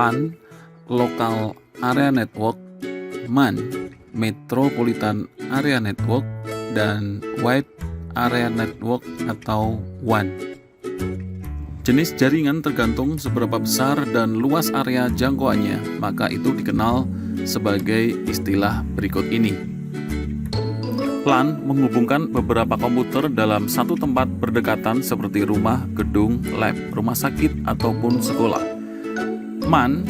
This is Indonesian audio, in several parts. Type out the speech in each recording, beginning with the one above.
LAN, Local Area Network, MAN, Metropolitan Area Network, dan Wide Area Network atau WAN. Jenis jaringan tergantung seberapa besar dan luas area jangkauannya, maka itu dikenal sebagai istilah berikut ini. LAN menghubungkan beberapa komputer dalam satu tempat berdekatan seperti rumah, gedung, lab, rumah sakit, ataupun sekolah. MAN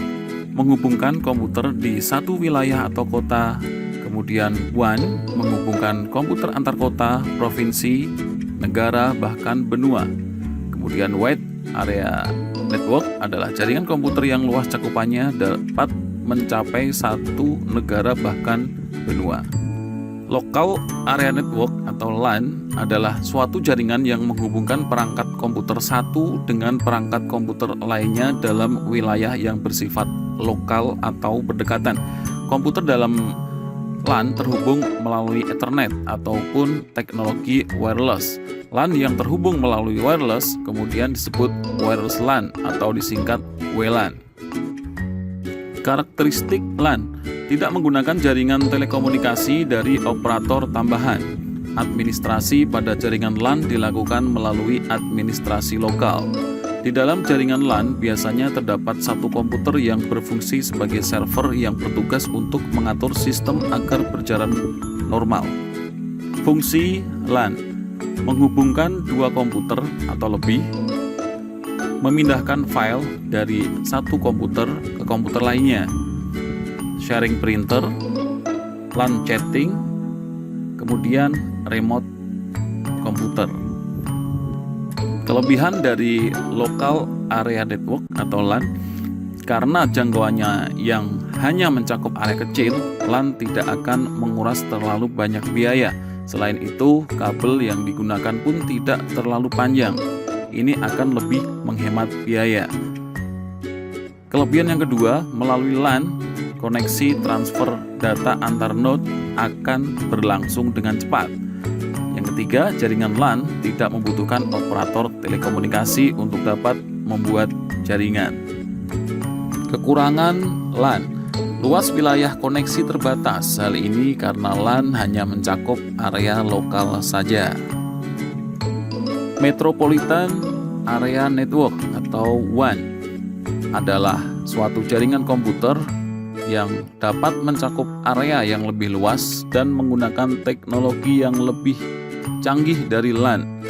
menghubungkan komputer di satu wilayah atau kota. Kemudian WAN menghubungkan komputer antar kota, provinsi, negara, bahkan benua. Kemudian Wide Area Network adalah jaringan komputer yang luas cakupannya dapat mencapai satu negara bahkan benua. Local Area Network atau LAN adalah suatu jaringan yang menghubungkan perangkat komputer satu dengan perangkat komputer lainnya dalam wilayah yang bersifat lokal atau berdekatan. Komputer dalam LAN terhubung melalui Ethernet ataupun teknologi wireless. LAN yang terhubung melalui wireless kemudian disebut wireless LAN atau disingkat WLAN. Karakteristik LAN tidak menggunakan jaringan telekomunikasi dari operator tambahan. Administrasi pada jaringan LAN dilakukan melalui administrasi lokal. Di dalam jaringan LAN biasanya terdapat satu komputer yang berfungsi sebagai server yang bertugas untuk mengatur sistem agar berjalan normal. Fungsi LAN menghubungkan dua komputer atau lebih, memindahkan file dari satu komputer ke komputer lainnya, sharing printer, LAN chatting, kemudian remote komputer. Kelebihan dari Local Area Network atau LAN, karena jangkauannya yang hanya mencakup area kecil, LAN tidak akan menguras terlalu banyak biaya. Selain itu, kabel yang digunakan pun tidak terlalu panjang. Ini akan lebih menghemat biaya. Kelebihan yang kedua, melalui LAN, koneksi transfer data antar node akan berlangsung dengan cepat. Yang ketiga, jaringan LAN tidak membutuhkan operator telekomunikasi untuk dapat membuat jaringan. Kekurangan LAN, luas wilayah koneksi terbatas. Hal ini karena LAN hanya mencakup area lokal saja. Metropolitan Area Network atau WAN adalah suatu jaringan komputer yang dapat mencakup area yang lebih luas dan menggunakan teknologi yang lebih canggih dari LAN.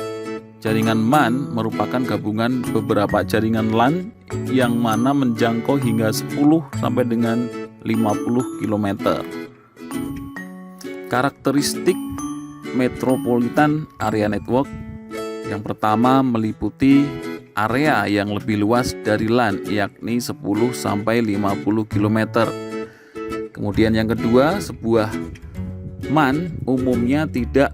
Jaringan MAN merupakan gabungan beberapa jaringan LAN yang mana menjangkau hingga 10 sampai dengan 50 km. Karakteristik Metropolitan Area Network yang pertama meliputi area yang lebih luas dari LAN, yakni 10 sampai 50 km. Kemudian yang kedua, sebuah MAN umumnya tidak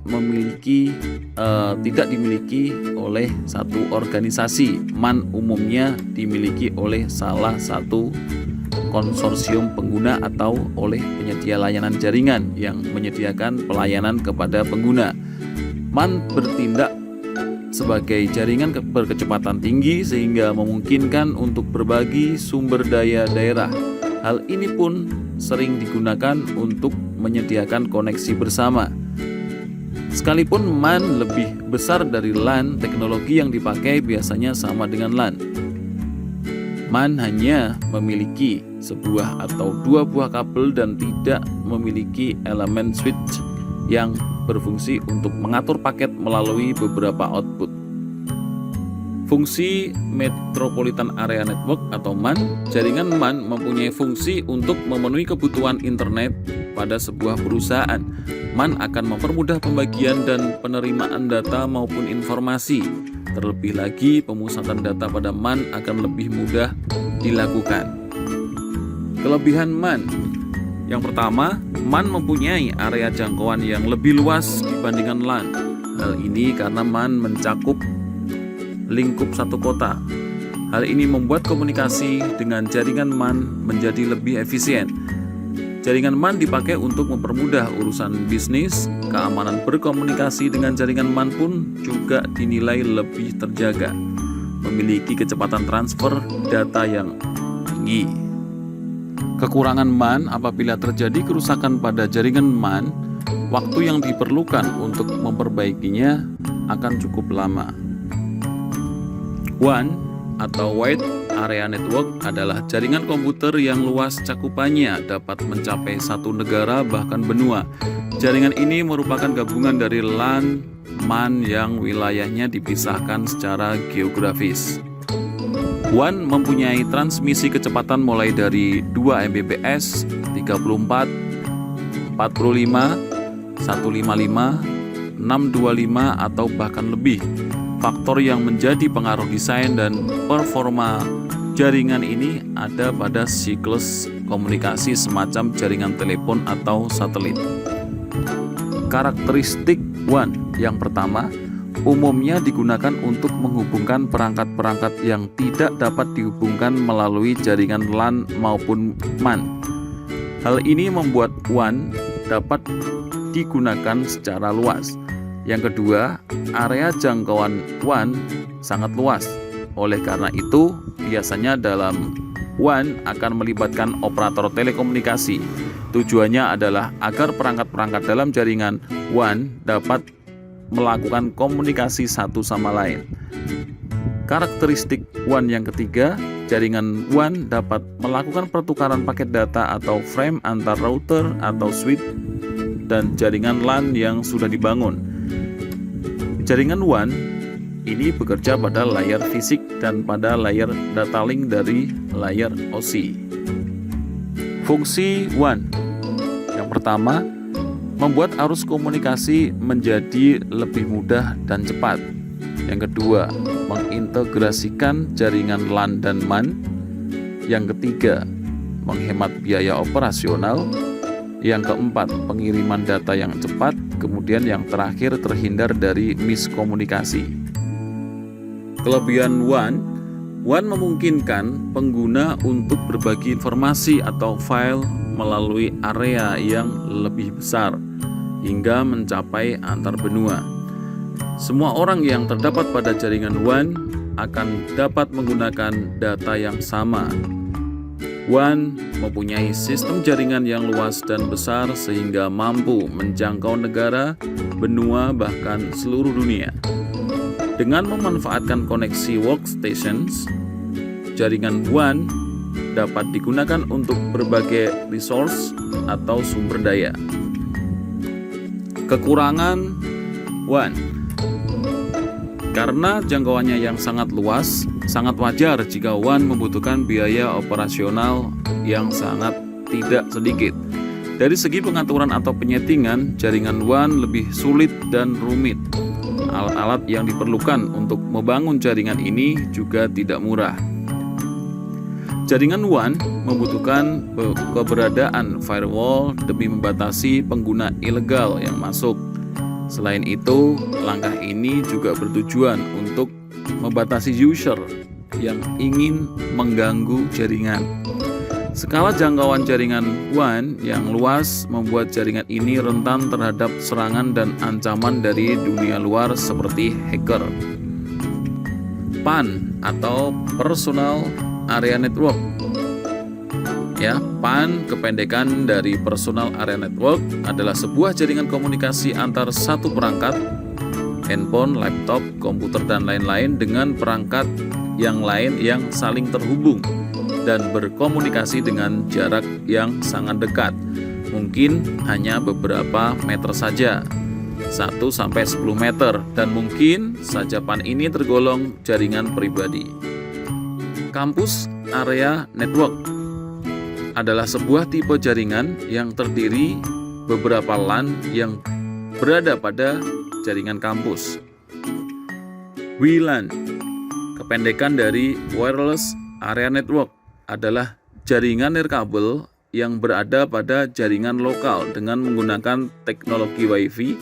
dimiliki oleh satu organisasi. MAN umumnya dimiliki oleh salah satu konsorsium pengguna atau oleh penyedia layanan jaringan yang menyediakan pelayanan kepada pengguna. MAN bertindak sebagai jaringan berkecepatan tinggi sehingga memungkinkan untuk berbagi sumber daya daerah. Hal ini pun sering digunakan untuk menyediakan koneksi bersama. Sekalipun MAN lebih besar dari LAN, teknologi yang dipakai biasanya sama dengan LAN. MAN hanya memiliki sebuah atau dua buah kabel dan tidak memiliki elemen switch yang berfungsi untuk mengatur paket melalui beberapa output. Fungsi Metropolitan Area Network atau MAN, jaringan MAN mempunyai fungsi untuk memenuhi kebutuhan internet pada sebuah perusahaan. MAN akan mempermudah pembagian dan penerimaan data maupun informasi. Terlebih lagi, pemusatan data pada MAN akan lebih mudah dilakukan. Kelebihan MAN, yang pertama, MAN mempunyai area jangkauan yang lebih luas dibandingkan LAN. Hal ini karena MAN mencakup lingkup satu kota. Hal ini membuat komunikasi dengan jaringan MAN menjadi lebih efisien. Jaringan MAN dipakai untuk mempermudah urusan bisnis. Keamanan berkomunikasi dengan jaringan MAN pun juga dinilai lebih terjaga. Memiliki kecepatan transfer data yang tinggi. Kekurangan MAN apabila terjadi kerusakan pada jaringan MAN, waktu yang diperlukan untuk memperbaikinya akan cukup lama. WAN atau Wide Area Network adalah jaringan komputer yang luas cakupannya dapat mencapai satu negara bahkan benua. Jaringan ini merupakan gabungan dari LAN, MAN yang wilayahnya dipisahkan secara geografis. WAN mempunyai transmisi kecepatan mulai dari 2 Mbps, 34, 45, 155, 625 atau bahkan lebih. Faktor yang menjadi pengaruh desain dan performa jaringan ini ada pada siklus komunikasi semacam jaringan telepon atau satelit. Karakteristik WAN yang pertama, umumnya digunakan untuk menghubungkan perangkat-perangkat yang tidak dapat dihubungkan melalui jaringan LAN maupun MAN. Hal ini membuat WAN dapat digunakan secara luas. Yang kedua, area jangkauan WAN sangat luas. Oleh karena itu, biasanya dalam WAN akan melibatkan operator telekomunikasi. Tujuannya adalah agar perangkat-perangkat dalam jaringan WAN dapat melakukan komunikasi satu sama lain. Karakteristik WAN yang ketiga, jaringan WAN dapat melakukan pertukaran paket data atau frame antar router atau switch dan jaringan LAN yang sudah dibangun. Jaringan WAN ini bekerja pada layar fisik dan pada layar data link dari layar OSI. Fungsi WAN yang pertama, membuat arus komunikasi menjadi lebih mudah dan cepat. Yang kedua, mengintegrasikan jaringan LAN dan MAN. Yang ketiga, menghemat biaya operasional. Yang keempat, pengiriman data yang cepat. Kemudian yang terakhir, terhindar dari miskomunikasi. Kelebihan WAN memungkinkan pengguna untuk berbagi informasi atau file melalui area yang lebih besar hingga mencapai antar benua. Semua orang yang terdapat pada jaringan WAN akan dapat menggunakan data yang sama. WAN mempunyai sistem jaringan yang luas dan besar sehingga mampu menjangkau negara, benua, bahkan seluruh dunia. Dengan memanfaatkan koneksi workstations, jaringan WAN dapat digunakan untuk berbagai resource atau sumber daya. Kekurangan WAN, karena jangkauannya yang sangat luas, sangat wajar jika WAN membutuhkan biaya operasional yang sangat tidak sedikit. Dari segi pengaturan atau penyetingan, jaringan WAN lebih sulit dan rumit. Alat-alat yang diperlukan untuk membangun jaringan ini juga tidak murah. Jaringan WAN membutuhkan keberadaan firewall demi membatasi pengguna ilegal yang masuk. Selain itu, langkah ini juga bertujuan untuk membatasi user yang ingin mengganggu jaringan. Skala jangkauan jaringan WAN yang luas membuat jaringan ini rentan terhadap serangan dan ancaman dari dunia luar seperti hacker. PAN atau Personal Area Network. PAN, kependekan dari Personal Area Network, adalah sebuah jaringan komunikasi antar satu perangkat, handphone, laptop, komputer, dan lain-lain dengan perangkat yang lain yang saling terhubung dan berkomunikasi dengan jarak yang sangat dekat, mungkin hanya beberapa meter saja, 1-10 meter, dan mungkin saja PAN ini tergolong jaringan pribadi. Kampus Area Network adalah sebuah tipe jaringan yang terdiri beberapa LAN yang berada pada jaringan kampus. WLAN, kependekan dari Wireless Area Network, adalah jaringan nirkabel yang berada pada jaringan lokal dengan menggunakan teknologi Wi-Fi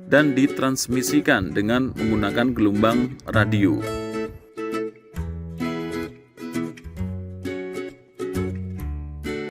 dan ditransmisikan dengan menggunakan gelombang radio.